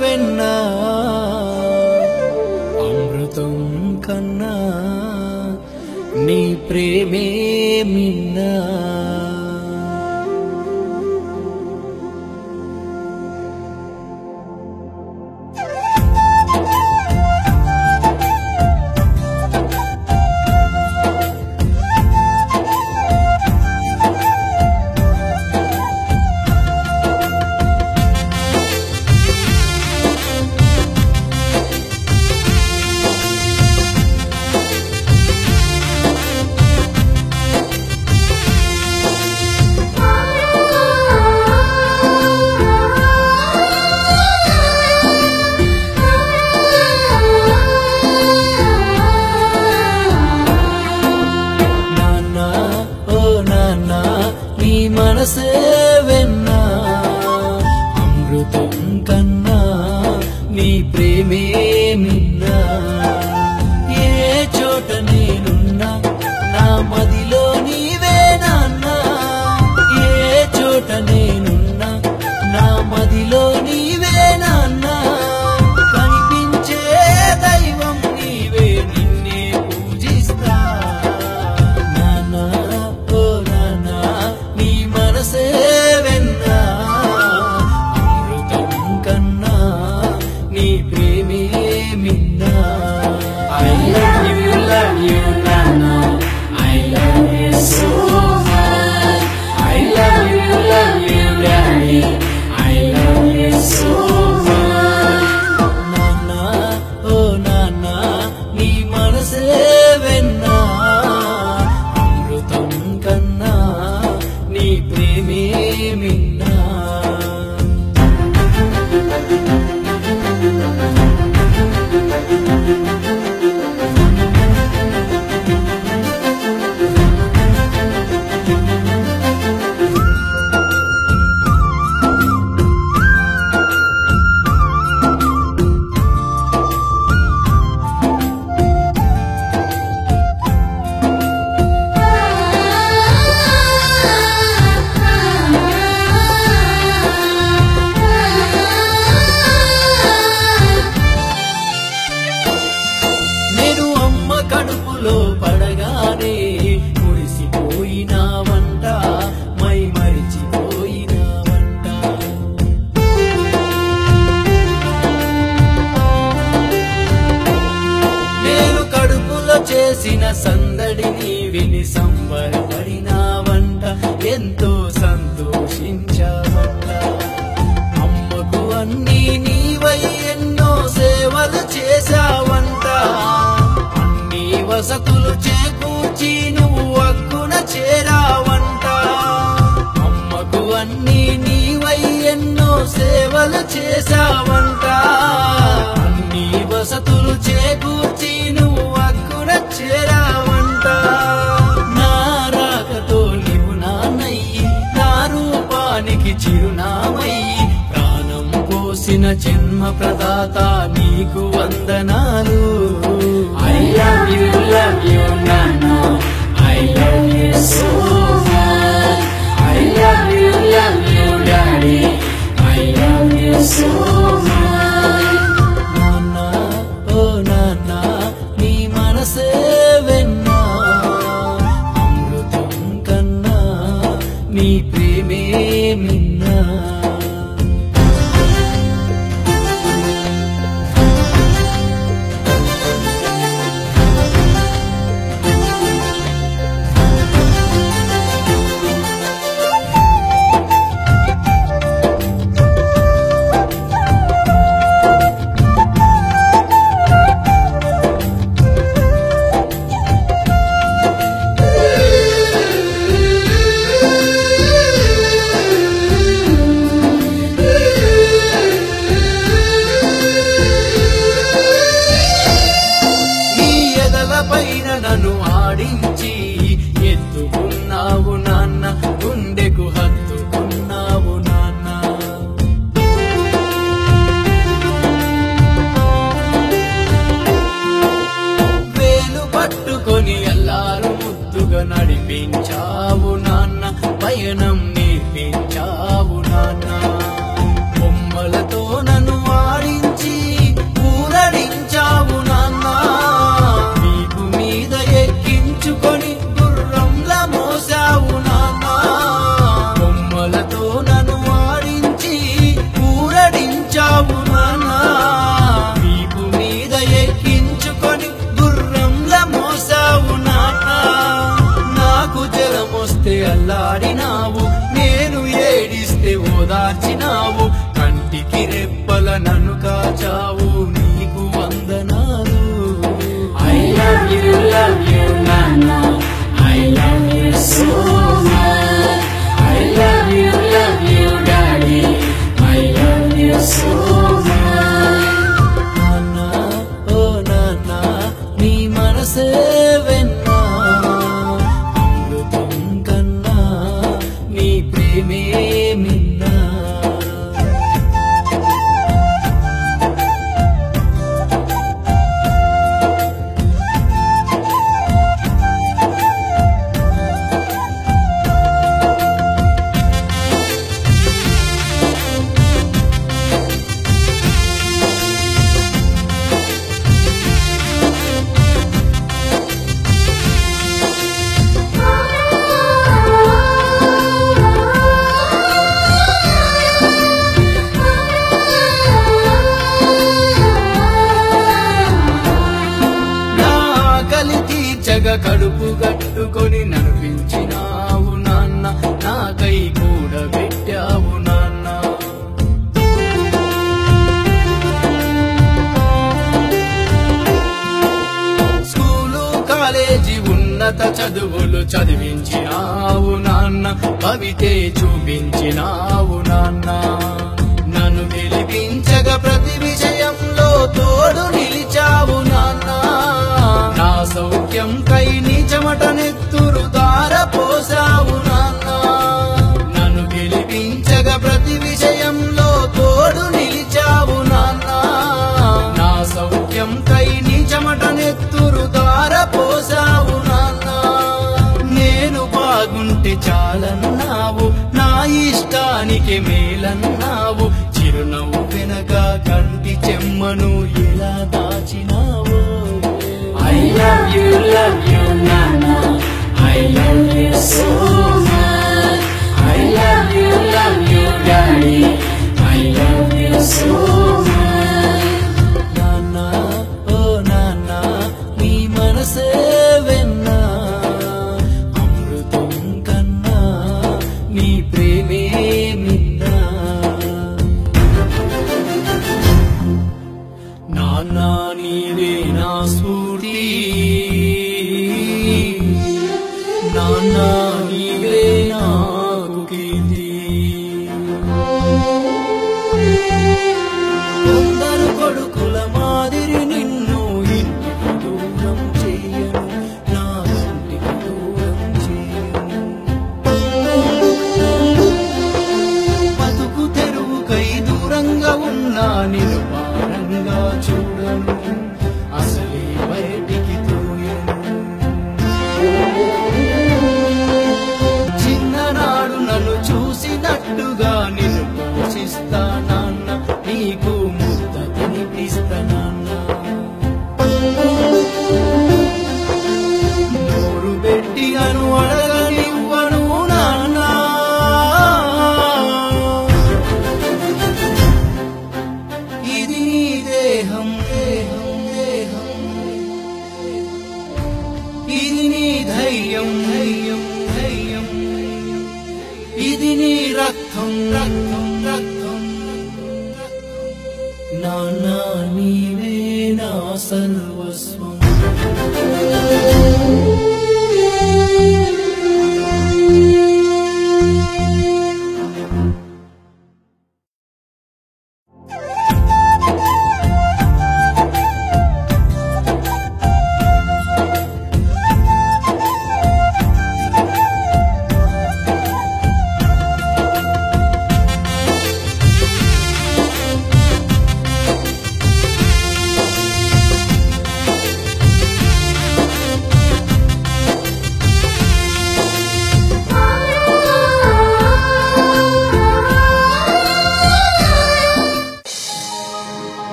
వెన్నా అమృతం కన్నా నీ ప్రేమే మిన్నా మనసే వెన్నా అమృతం కన్నా నీ ప్రేమే మిన్నా ఏ చోట నేనున్నా నా మదిలో నీవే నాన్నా ఏ చోట నేనున్నా నా మదిలో నీవే నాన్నా కనిపించే దైవం నీవే నిన్నే పూజిస్తా నాన్నా ఓ నాన్నా నీ మనసే వెన్నా అమృతం కన్నా నీ ప్రేమే మిన్నా I love you నాన్నా I love you so much I love you daddy I love you so much నాన్నా ఓ నాన్నా నీ మనసే వెన్నా అమృతం కన్నా నీ ప్రేమే మిన్నా కడుపులో పడగానే మురిసిపోయినావంట మై మరిచిపోయినావంట నేను కడుపులో చేసిన సందడిని విని సంబరపడినావంట ఎంతో సంతోషించావంట అమ్మకు అన్నీ నీవై ఎన్నో సేవలు చేశావంట వసతులు చేకూర్చి నువ్వు హక్కున చేరావంట అమ్మకు అన్నీ నీవై ఎన్నో సేవలు చేశావంట అన్ని వసతులు చేకూర్చి నువ్వు హక్కున చేరావంట నా రాకతో నీవు నాన్నయ్యి నా రూపానికి చిరునామయ్యి ప్రాణం పోసిన జన్మ ప్రదాత నీకు వందనాలు I love you Nana I love you so much I love you Daddy I love you so much Nana oh Nana నీ మనసే వెన్నా అమృతం కన్నా నీ ప్రేమే మిన్నా మార్చినావు, కంటికి రెప్పల నన్ను కాచావు, నీకు వందనాలు. I love you, Nana. I love you so much. I love you, Daddy. I love you so much. నాన్న ఓ నాన్న నీ మనసే వెన్నా, అమృతం కన్నా నీ ప్రేమే మిన్నా. కడుపు గట్టుకొని నడిపించినావు నాన్న, నాకై కూడా పెట్టావు నాన్న. స్కూలు కాలేజీ ఉన్నత చదువులు చదివించినావు నాన్న, కవితే చూపించినావు నాన్న. నన్ను గెలిపించగా ప్రతి విషయంలో తోడు నిలిచావు నాన్న. నా సౌఖ్యం కై నీ చెమట నెత్తురు దార పోసావు నాన్న. నన్ను గెలిపించగా ప్రతి విషయంలో తోడు నిలిచావు నాన్న. నా సౌఖ్యం కై నీ చెమట నెత్తురు దార పోసావు నాన్న. నేను బాగుంటే చాలన్నావు, నా ఇష్టానికి మేలన్నావు, చిరునవ్వు వెనక కంటి చెమ్మను ఎలా దాచినావు. I love you, Nana. I love you so much. I love you, Daddy. I love you so much. నాన్న ఓ నాన్న నీ మనసే వెన్నా, అమృతం కన్నా నీ ప్రేమే మిన్నా. నాన్న నీవే నా స్ఫూర్తి, నాన్న నీవే నాకు కీర్తి. కొందరు కొడుకుల మాదిరి నిన్ను ఇంటికి దూరం చేయను, నా ఇంటికి దూరం చేయను. బతుకు తెరువుకై దూరంగా ఉన్నా నిన్ను భారంగా చూడను, అసలే బయటికి తోయను. చిన్ననాడు నన్ను చూసినట్టుగా నిన్ను పోషిస్తా నాన్న, నీకు ముద్ద తినిపిస్తా నాన్న. నోరు పెట్టి అను అడగనివ్వను నాన్న. ఇది నీ దేహం, దేహం, దేహం. ఇది నీ ధైర్యం, ధైర్యం, ధైర్యం. ఇది నీ రక్తం, రక్తం, రక్తం. నాన్న నీవే నా సర్వస్వం.